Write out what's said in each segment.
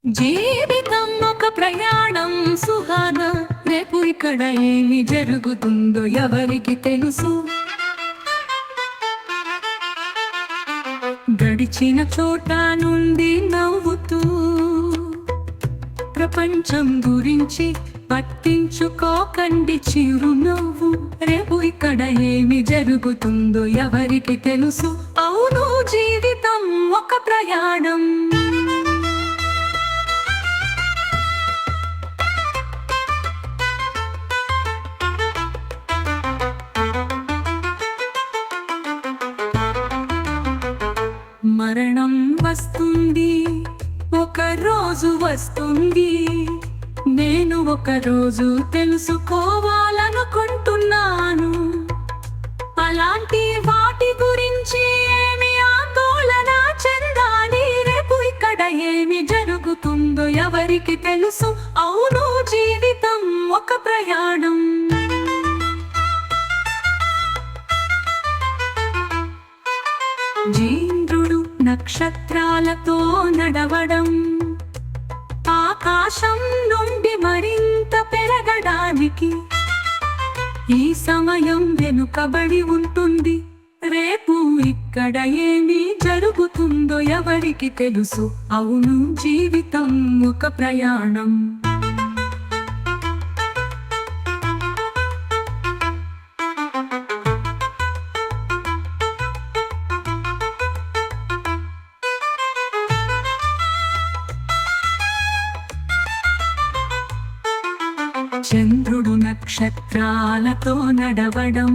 జీవితం ఒక ప్రయాణం సుహాన, రేపు ఇక్కడ ఏమి జరుగుతుందో ఎవరికి తెలుసు. గడిచిన చోట నుండి నవ్వుతూ ప్రపంచం గురించి పట్టించుకోకండి చిరునవ్వు. రేపు ఇక్కడ ఏమి జరుగుతుందో ఎవరికి తెలుసు. అవును, జీవితం ఒక ప్రయాణం. మరణం వస్తుంది, ఒక రోజు వస్తుంది. నేను ఒక రోజు తెలుసుకోవాలనుకుంటున్నాను. అలాంటి వాటి గురించి ఏమి ఆందోళన చెందాలి. రేపు ఇక్కడ ఏమి జరుగుతుందో ఎవరికి తెలుసు. అవును, జీవితం ఒక ప్రయాణం. జీంద్రుడు నక్షత్రాలతో నడవడం, ఆకాశం నుండి మరింత పెరగడానికి ఈ సమయం వెనుకబడి ఉంటుంది. రేపు ఇక్కడ ఏమి జరుగుతుందో ఎవరికి తెలుసు. అవును, జీవితం ఒక ప్రయాణం. చంద్రుడు నక్షత్రాలతో నడవడం,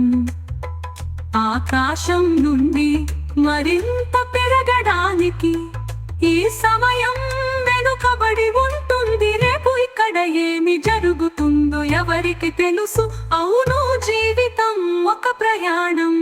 ఆకాశం నుండి మరింత పెరగడానికి ఈ సమయం వెనుకబడి ఉంటుంది. రేపు ఇక్కడ ఏమి జరుగుతుందో ఎవరికి తెలుసు. అవును, జీవితం ఒక ప్రయాణం.